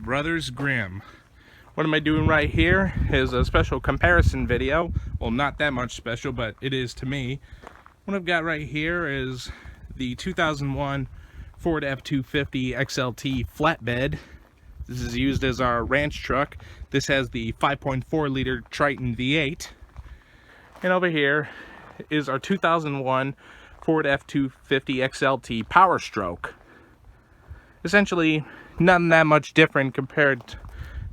Brothers Grimm. What am I doing right here is a special comparison video. Well, not that much special, but it is to me. What I've got right here is the 2001 Ford F250 XLT Flatbed. This is used as our ranch truck. This has the 5.4 liter Triton V8. And over here is our 2001 Ford F250 XLT Powerstroke. Essentially, not that much different compared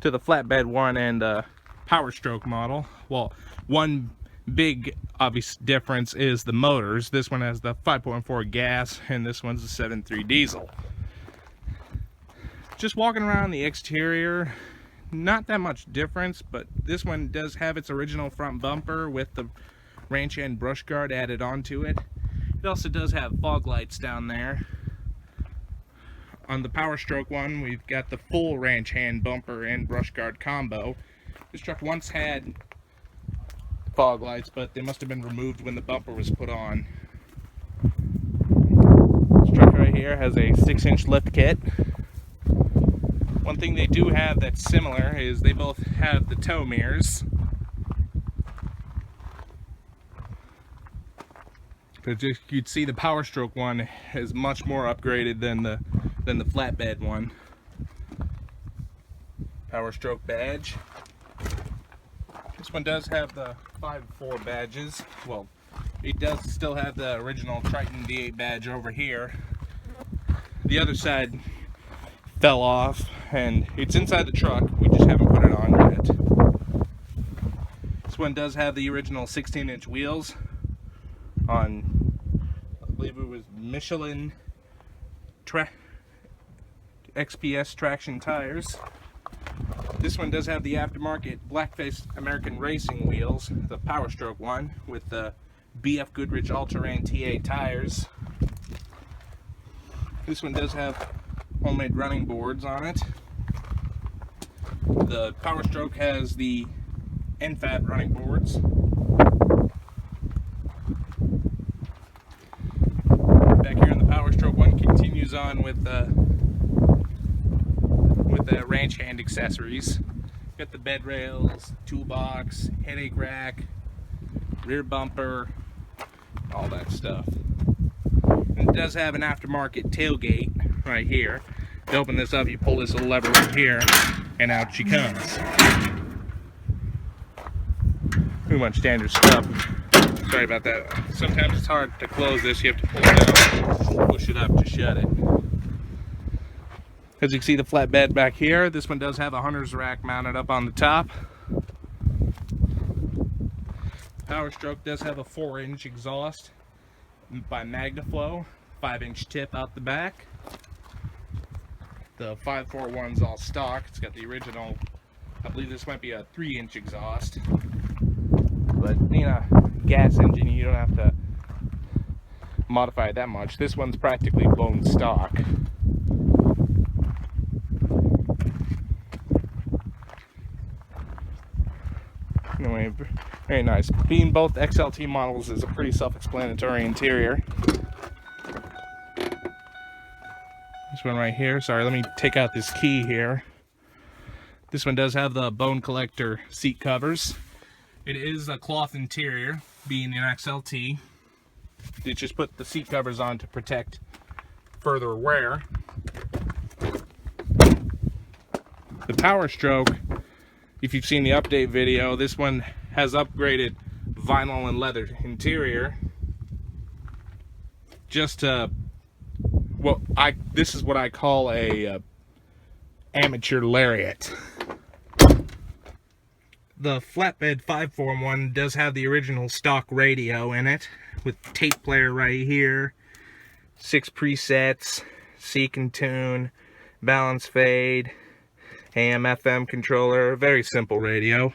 to the flatbed one and the Powerstroke model. Well, one big obvious difference is the motors. This one has the 5.4 gas and this one's the 7.3 diesel. Just walking around the exterior, not that much difference, but this one does have its original front bumper with the ranch end brush guard added onto it. It also does have fog lights down there. On the Powerstroke one, we've got the full ranch hand bumper and brush guard combo. This truck once had fog lights, but they must have been removed when the bumper was put on. This truck right here has a 6-inch lift kit. One thing they do have that's similar is they both have the tow mirrors. But you'd see the Powerstroke one is much more upgraded than the flatbed one. Powerstroke badge. This one does have the 5.4 badges. Well, it does still have the original Triton V8 badge over here. The other side fell off and it's inside the truck. We just haven't put it on yet. This one does have the original 16-inch wheels on, I believe it was Michelin XPS traction tires. This one does have the aftermarket black-faced American Racing wheels, the Powerstroke one, with the BF Goodrich All-Terrain TA tires. This one does have homemade running boards on it. The Powerstroke has the NFAB running boards. Back here in the Powerstroke one continues on with the ranch hand accessories. Got the bed rails, toolbox, headache rack, rear bumper, all that stuff. And it does have an aftermarket tailgate right here. To open this up, you pull this little lever right here, and out she comes. Too much standard stuff. Sorry about that. Sometimes it's hard to close this. You have to pull it down, push it up to shut it. As you can see, the flatbed back here, this one does have a hunter's rack mounted up on the top. Powerstroke does have a 4-inch exhaust by Magnaflow, 5-inch tip out the back. The 5.4 one's all stock. It's got the original, I believe this might be a 3-inch exhaust. But, you know, gas engine, you don't have to modify it that much. This one's practically blown stock. Anyway, very nice. Being both XLT models is a pretty self-explanatory interior. This one right here, sorry, let me take out this key here. This one does have the bone collector seat covers. It is a cloth interior, being an XLT. They just put the seat covers on to protect further wear. The Powerstroke, if you've seen the update video, this one has upgraded vinyl and leather interior. Just to, well, this is what I call a amateur lariat. The flatbed 5.4 one does have the original stock radio in it, with tape player right here, 6 presets, seek and tune, balance fade, AM FM controller, very simple radio.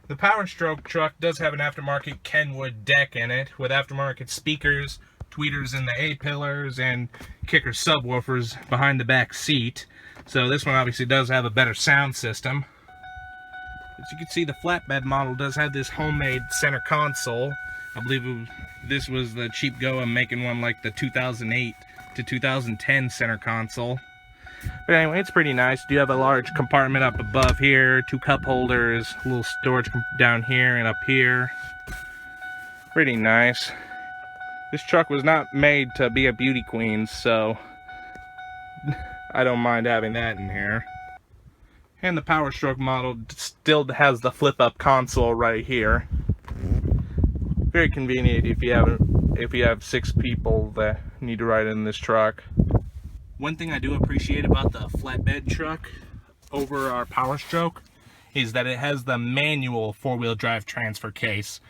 The Powerstroke truck does have an aftermarket Kenwood deck in it, with aftermarket speakers, tweeters in the A-pillars, and kicker subwoofers behind the back seat. So this one obviously does have a better sound system. As you can see, the flatbed model does have this homemade center console. I believe this was the cheap go of making one like the 2008 to 2010 center console. But anyway, it's pretty nice. You have a large compartment up above here, 2 cup holders, a little storage down here and up here. Pretty nice. This truck was not made to be a beauty queen, so I don't mind having that in here. And the Powerstroke model still has the flip-up console right here. Very convenient if you have 6 people that need to ride in this truck. One thing I do appreciate about the flatbed truck over our Powerstroke is that it has the manual 4-wheel drive transfer case,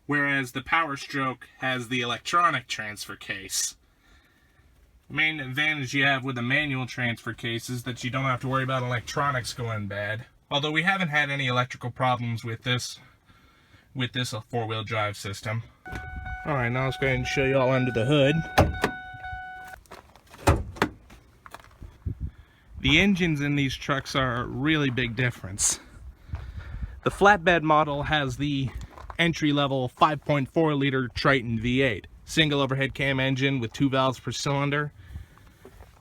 whereas the Powerstroke has the electronic transfer case. The main advantage you have with the manual transfer case is that you don't have to worry about electronics going bad. Although we haven't had any electrical problems with this 4-wheel drive system. Alright, now let's go ahead and show you all under the hood. The engines in these trucks are a really big difference. The flatbed model has the entry-level 5.4 liter Triton V8, single overhead cam engine with 2 valves per cylinder.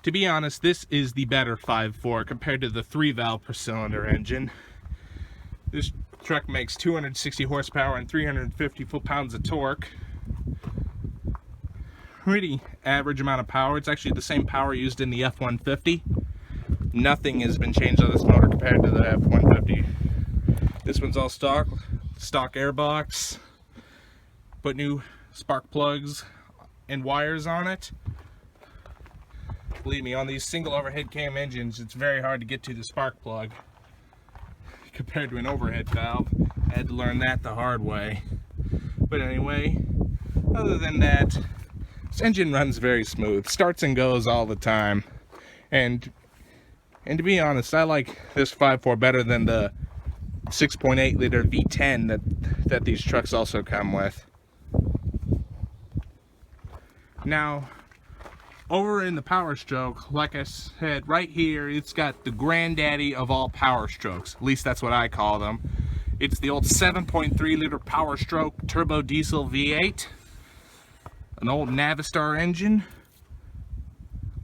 To be honest, this is the better 5.4 compared to the 3 valve per cylinder engine. This truck makes 260 horsepower and 350 foot-pounds of torque. Pretty average amount of power. It's actually the same power used in the F150. Nothing has been changed on this motor compared to the F150. This one's all stock airbox. Put new spark plugs and wires on it. Believe me, on these single overhead cam engines, it's very hard to get to the spark plug compared to an overhead valve. I had to learn that the hard way. But anyway, other than that, this engine runs very smooth, starts and goes all the time. And to be honest, I like this 5.4 better than the 6.8 liter V10 that these trucks also come with. Now, over in the Powerstroke, like I said, right here, it's got the granddaddy of all Powerstrokes. At least that's what I call them. It's the old 7.3 liter Powerstroke turbo diesel V8. An old Navistar engine.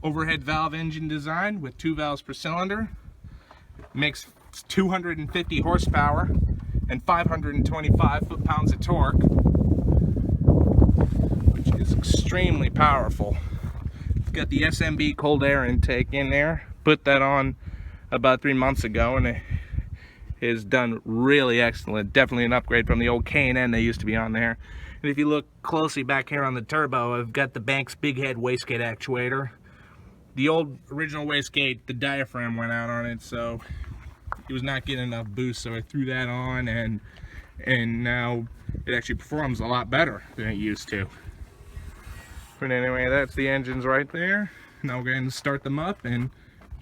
Overhead valve engine design with 2 valves per cylinder. Makes 250 horsepower and 525 foot-pounds of torque, which is extremely powerful. It's got the SMB cold air intake in there. Put that on about 3 months ago, and it is done really excellent. Definitely an upgrade from the old K&N they used to be on there. And if you look closely back here on the turbo, I've got the Banks Big Head wastegate actuator. The old original wastegate, the diaphragm went out on it, so it was not getting enough boost, so I threw that on, and now it actually performs a lot better than it used to. But anyway, that's the engines right there. Now we're going to start them up and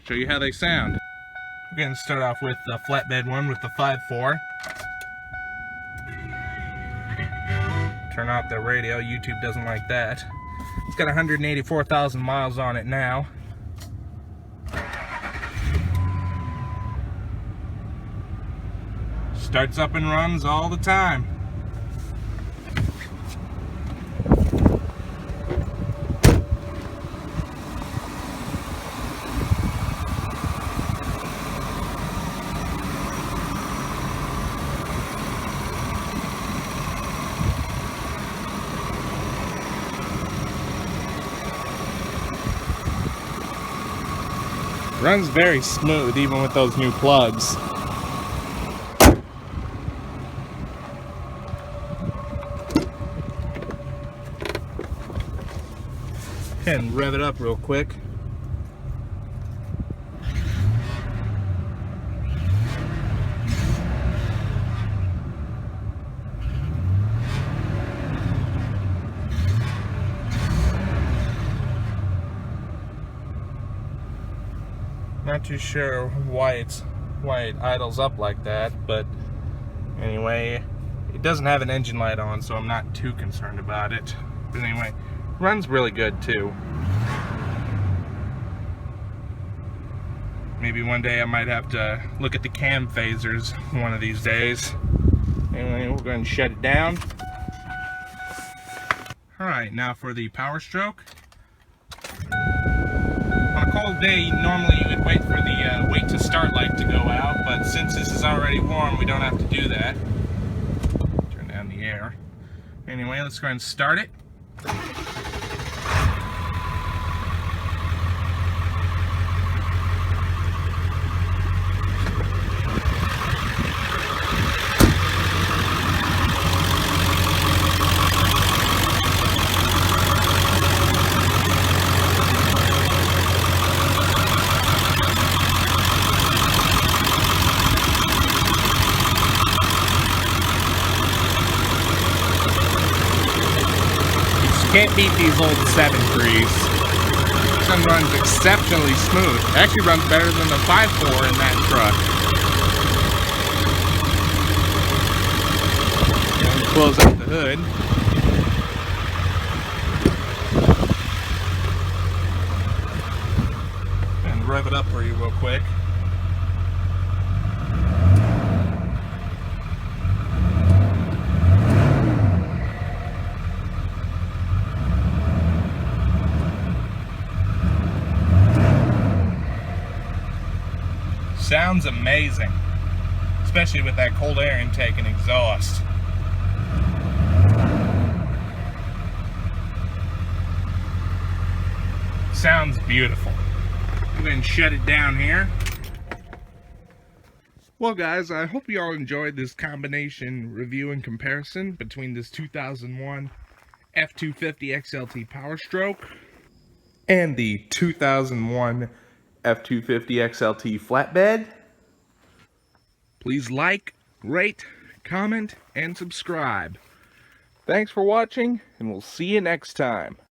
show you how they sound. We're going to start off with the flatbed one with the 5.4. Turn off the radio, YouTube doesn't like that. It's got 184,000 miles on it now. Starts up and runs all the time. Runs very smooth even with those new plugs. And rev it up real quick. Not too sure why it idles up like that, but anyway, it doesn't have an engine light on, so I'm not too concerned about it. But anyway, runs really good too. Maybe one day I might have to look at the cam phasers one of these days. Anyway, we're going to shut it down. Alright, now for the Powerstroke. On a cold day, normally you would wait for the wait to start light to go out, but since this is already warm, we don't have to do that. Turn down the air. Anyway, let's go ahead and start it. Can't beat these old 7.3s. This one runs exceptionally smooth. It actually runs better than the 5.4 in that truck. And close up the hood. And rev it up for you real quick. Sounds amazing, especially with that cold air intake and exhaust. Sounds beautiful. I'm going to shut it down here. Well guys, I hope you all enjoyed this combination review and comparison between this 2001 F250 XLT Powerstroke and the 2001 F250 XLT Flatbed. Please like, rate, comment, and subscribe. Thanks for watching, and we'll see you next time.